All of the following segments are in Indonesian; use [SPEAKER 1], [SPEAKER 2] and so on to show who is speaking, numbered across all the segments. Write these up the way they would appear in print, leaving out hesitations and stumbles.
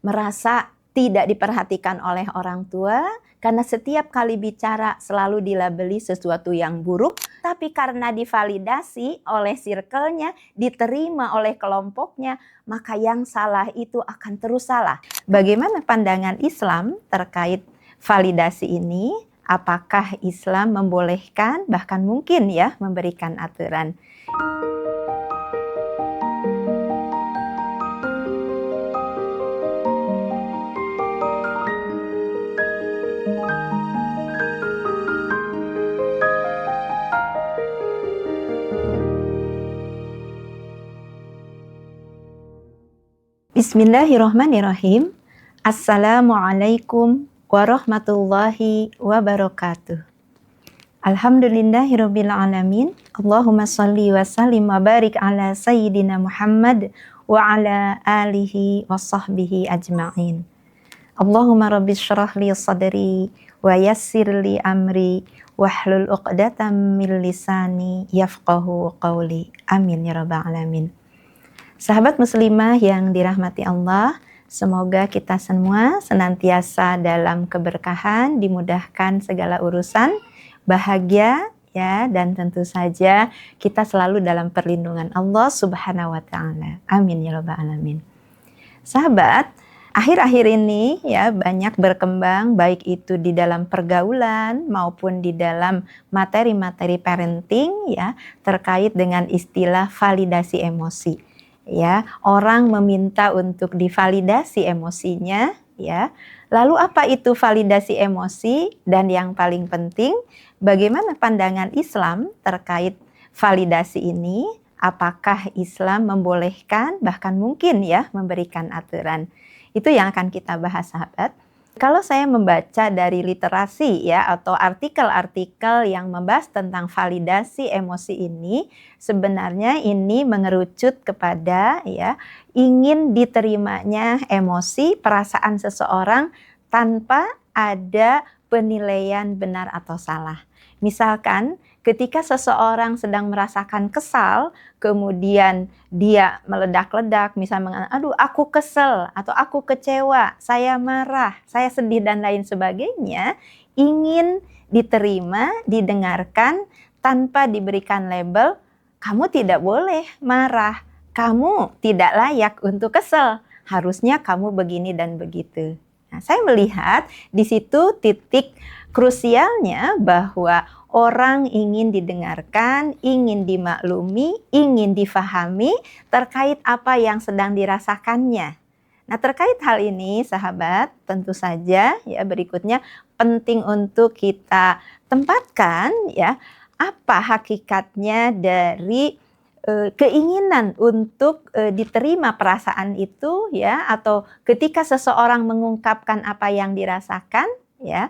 [SPEAKER 1] merasa tidak diperhatikan oleh orang tua, karena setiap kali bicara selalu dilabeli sesuatu yang buruk, tapi karena divalidasi oleh circle-nya, diterima oleh kelompoknya, maka yang salah itu akan terus salah. Bagaimana pandangan Islam terkait validasi ini? Apakah Islam membolehkan, bahkan mungkin ya, memberikan aturan? Bismillahirrahmanirrahim. Assalamualaikum warahmatullahi wabarakatuh. Alhamdulillahirabbil alamin. Allahumma shalli wa sallim wa barik ala sayyidina Muhammad wa ala alihi wa sahbihi ajma'in. Allahumma rabbi syrah li sadri wa yassir li amri wahlul 'uqdatam min lisani yafqahu qawli. Amin ya rabbal alamin. Sahabat muslimah yang dirahmati Allah, semoga kita semua senantiasa dalam keberkahan, dimudahkan segala urusan, bahagia ya, dan tentu saja kita selalu dalam perlindungan Allah Subhanahu wa taala. Amin ya rabbal alamin. Sahabat, akhir-akhir ini ya banyak berkembang baik itu di dalam pergaulan maupun di dalam materi-materi parenting ya terkait dengan istilah validasi emosi. Ya, orang meminta untuk divalidasi emosinya, ya. Lalu apa itu validasi emosi? Dan yang paling penting, bagaimana pandangan Islam terkait validasi ini? Apakah Islam membolehkan, bahkan mungkin ya, memberikan aturan? Itu yang akan kita bahas, sahabat. Kalau saya membaca dari literasi ya atau artikel-artikel yang membahas tentang validasi emosi ini, sebenarnya ini mengerucut kepada ya ingin diterimanya emosi, perasaan seseorang tanpa ada penilaian benar atau salah. Misalkan ketika seseorang sedang merasakan kesal, kemudian dia meledak-ledak, misalnya mengatakan, aduh aku kesel, atau aku kecewa, saya marah, saya sedih, dan lain sebagainya, ingin diterima, didengarkan, tanpa diberikan label, kamu tidak boleh marah, kamu tidak layak untuk kesel, harusnya kamu begini dan begitu. Nah, saya melihat di situ titik krusialnya bahwa orang ingin didengarkan, ingin dimaklumi, ingin difahami terkait apa yang sedang dirasakannya. Nah, terkait hal ini, sahabat, tentu saja ya berikutnya penting untuk kita tempatkan ya apa hakikatnya dari keinginan untuk diterima perasaan itu ya, atau ketika seseorang mengungkapkan apa yang dirasakan ya.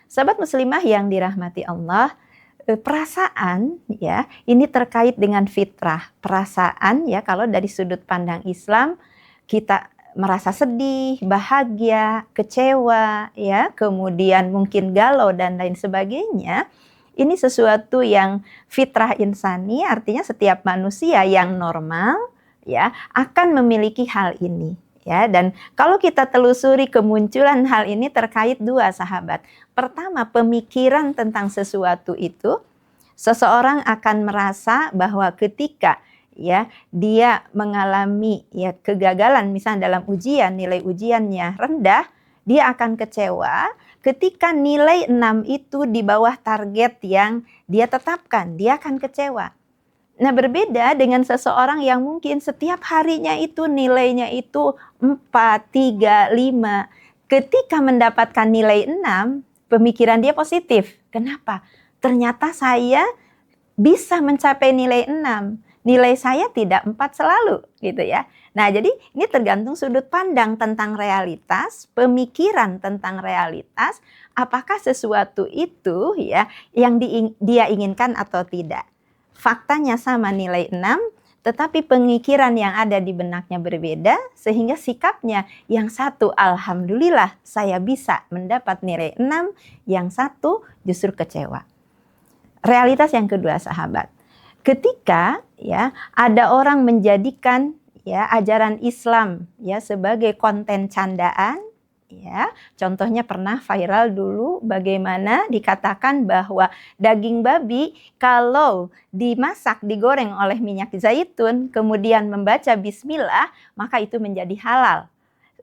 [SPEAKER 1] Sahabat muslimah yang dirahmati Allah, perasaan ya ini terkait dengan fitrah. Perasaan ya kalau dari sudut pandang Islam kita merasa sedih, bahagia, kecewa ya, kemudian mungkin galau dan lain sebagainya. Ini sesuatu yang fitrah insani, artinya setiap manusia yang normal ya akan memiliki hal ini ya. Dan kalau kita telusuri kemunculan hal ini terkait dua, sahabat. Pertama, pemikiran tentang sesuatu itu, seseorang akan merasa bahwa ketika ya dia mengalami ya kegagalan misalnya dalam ujian, nilai ujiannya rendah, dia akan kecewa. Ketika nilai 6 itu di bawah target yang dia tetapkan, dia akan kecewa. Nah, berbeda dengan seseorang yang mungkin setiap harinya itu nilainya itu 4, 3, 5. Ketika mendapatkan nilai 6, pemikiran dia positif. Kenapa? Ternyata saya bisa mencapai nilai 6. Nilai saya tidak 4 selalu, gitu ya. Nah, jadi ini tergantung sudut pandang tentang realitas, pemikiran tentang realitas, apakah sesuatu itu ya yang dia inginkan atau tidak. Faktanya sama nilai 6, tetapi pemikiran yang ada di benaknya berbeda, sehingga sikapnya yang satu, alhamdulillah saya bisa mendapat nilai 6, yang satu justru kecewa. Realitas yang kedua, sahabat. Ketika ya ada orang menjadikan ya ajaran Islam ya sebagai konten candaan. Ya, contohnya pernah viral dulu bagaimana dikatakan bahwa daging babi kalau dimasak, digoreng oleh minyak zaitun, kemudian membaca bismillah, maka itu menjadi halal.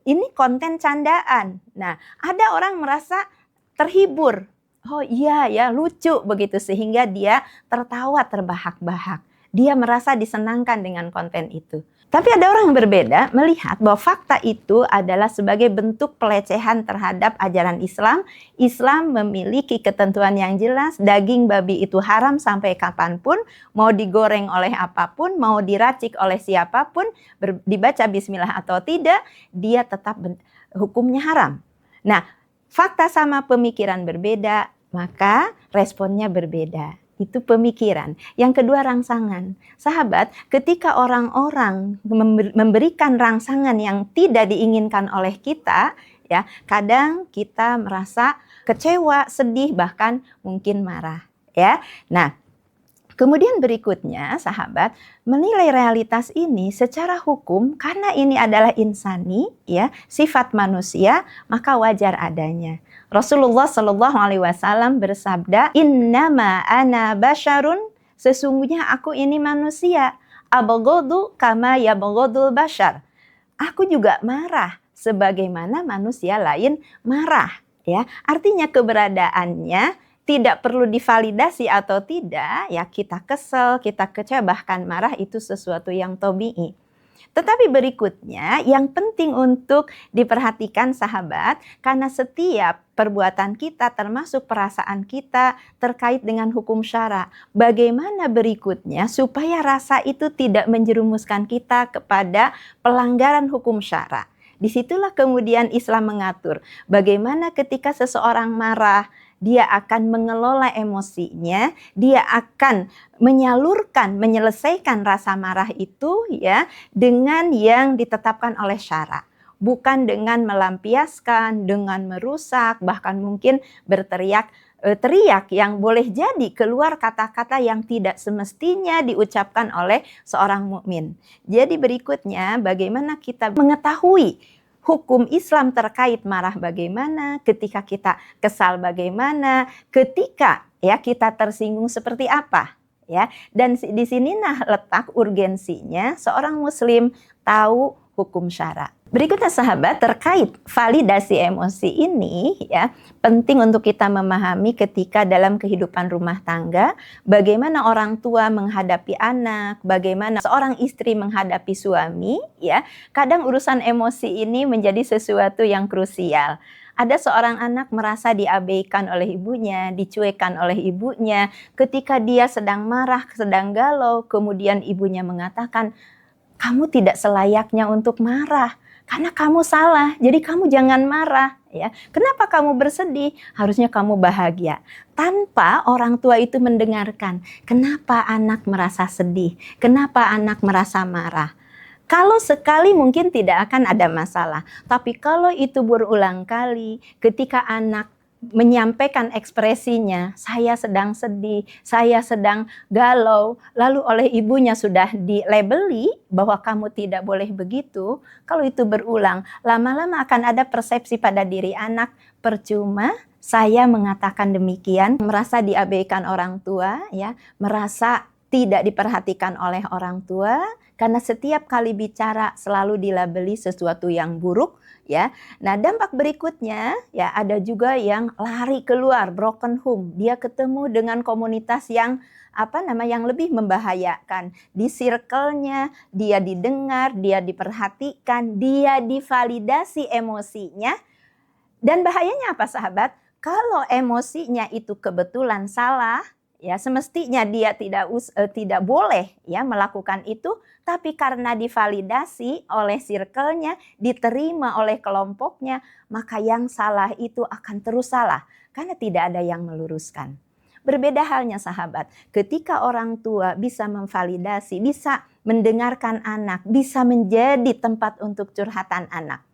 [SPEAKER 1] Ini konten candaan. Nah, ada orang merasa terhibur. Oh iya ya, lucu begitu sehingga dia tertawa terbahak-bahak. Dia merasa disenangkan dengan konten itu. Tapi ada orang yang berbeda melihat bahwa fakta itu adalah sebagai bentuk pelecehan terhadap ajaran Islam. Islam memiliki ketentuan yang jelas, daging babi itu haram sampai kapanpun, mau digoreng oleh apapun, mau diracik oleh siapapun, dibaca bismillah atau tidak, dia tetap hukumnya haram. Nah, fakta sama pemikiran berbeda, maka responnya berbeda. Itu pemikiran. Yang kedua, rangsangan. Sahabat, ketika orang-orang memberikan rangsangan yang tidak diinginkan oleh kita, ya, kadang kita merasa kecewa, sedih, bahkan mungkin marah, ya. Nah, kemudian berikutnya, sahabat, menilai realitas ini secara hukum karena ini adalah insani, ya, sifat manusia, maka wajar adanya. Rasulullah Shallallahu Alaihi Wasallam bersabda, Innama ana basyarun, sesungguhnya aku ini manusia. Abghadu kama yabghadul bashar. Aku juga marah sebagaimana manusia lain marah. Ya, artinya keberadaannya tidak perlu divalidasi atau tidak, ya kita kesel, kita kecewa, bahkan marah itu sesuatu yang tabii. Tetapi berikutnya yang penting untuk diperhatikan sahabat, karena setiap perbuatan kita termasuk perasaan kita terkait dengan hukum syara. Bagaimana berikutnya supaya rasa itu tidak menjerumuskan kita kepada pelanggaran hukum syara. Disitulah kemudian Islam mengatur bagaimana ketika seseorang marah, dia akan mengelola emosinya, dia akan menyelesaikan rasa marah itu ya dengan yang ditetapkan oleh syara. Bukan dengan melampiaskan, dengan merusak, bahkan mungkin teriak yang boleh jadi keluar kata-kata yang tidak semestinya diucapkan oleh seorang mukmin. Jadi berikutnya bagaimana kita mengetahui hukum Islam terkait marah bagaimana, ketika kita kesal bagaimana, ketika ya kita tersinggung seperti apa, ya. Dan di sinilah letak urgensinya seorang muslim tahu hukum syara. Berikutnya sahabat, terkait validasi emosi ini ya, penting untuk kita memahami ketika dalam kehidupan rumah tangga, bagaimana orang tua menghadapi anak, bagaimana seorang istri menghadapi suami ya. Kadang urusan emosi ini menjadi sesuatu yang krusial. Ada seorang anak merasa diabaikan oleh ibunya, dicuekkan oleh ibunya, ketika dia sedang marah, sedang galau, kemudian ibunya mengatakan, kamu tidak selayaknya untuk marah. Karena kamu salah, jadi kamu jangan marah. Ya, kenapa kamu bersedih? Harusnya kamu bahagia. Tanpa orang tua itu mendengarkan, kenapa anak merasa sedih? Kenapa anak merasa marah? Kalau sekali mungkin tidak akan ada masalah. Tapi kalau itu berulang kali, ketika anak menyampaikan ekspresinya, saya sedang sedih, saya sedang galau, lalu oleh ibunya sudah dilabeli bahwa kamu tidak boleh begitu. Kalau itu berulang, lama-lama akan ada persepsi pada diri anak, percuma saya mengatakan demikian, merasa diabaikan orang tua, ya, merasa tidak diperhatikan oleh orang tua, karena setiap kali bicara selalu dilabeli sesuatu yang buruk. Ya, nah dampak berikutnya ya ada juga yang lari keluar, broken home. Dia ketemu dengan komunitas yang yang lebih membahayakan. Di circle-nya dia didengar, dia diperhatikan, dia divalidasi emosinya. Dan bahayanya apa sahabat? Kalau emosinya itu kebetulan salah, ya semestinya dia tidak boleh ya melakukan itu, tapi karena divalidasi oleh circle-nya, diterima oleh kelompoknya, maka yang salah itu akan terus salah karena tidak ada yang meluruskan. Berbeda halnya sahabat, ketika orang tua bisa memvalidasi, bisa mendengarkan anak, bisa menjadi tempat untuk curhatan anak.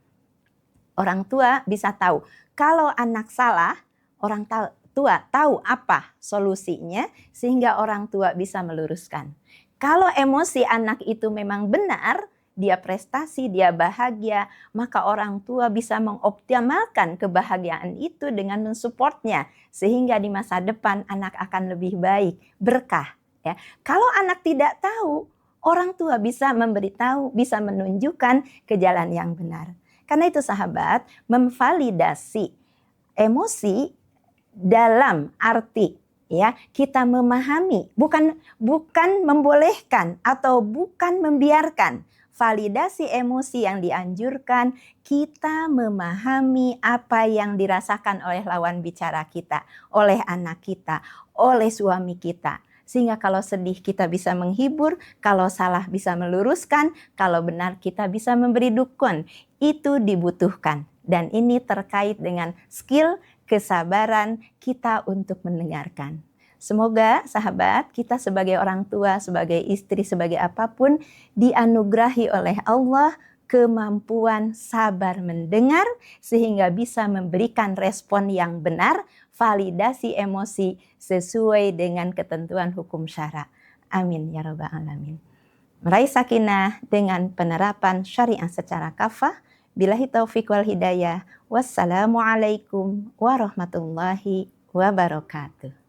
[SPEAKER 1] Orang tua bisa tahu kalau anak salah, orang tua tahu apa solusinya sehingga orang tua bisa meluruskan. Kalau emosi anak itu memang benar, dia prestasi, dia bahagia, maka orang tua bisa mengoptimalkan kebahagiaan itu dengan mensupportnya, sehingga di masa depan anak akan lebih baik, berkah. Ya. Kalau anak tidak tahu, orang tua bisa memberitahu, bisa menunjukkan ke jalan yang benar. Karena itu sahabat, memvalidasi emosi dalam arti ya kita memahami, bukan membolehkan atau bukan membiarkan. Validasi emosi yang dianjurkan, kita memahami apa yang dirasakan oleh lawan bicara kita, oleh anak kita, oleh suami kita. Sehingga kalau sedih kita bisa menghibur, kalau salah bisa meluruskan, kalau benar kita bisa memberi dukun. Itu dibutuhkan. Dan ini terkait dengan skill, kesabaran kita untuk mendengarkan. Semoga sahabat kita sebagai orang tua, sebagai istri, sebagai apapun dianugerahi oleh Allah kemampuan sabar mendengar sehingga bisa memberikan respon yang benar, validasi emosi sesuai dengan ketentuan hukum syara. Amin ya rabbal alamin. Meraih sakinah dengan penerapan syariah secara kafah. Billahi taufiq wal hidayah. Wassalamualaikum warahmatullahi wabarakatuh.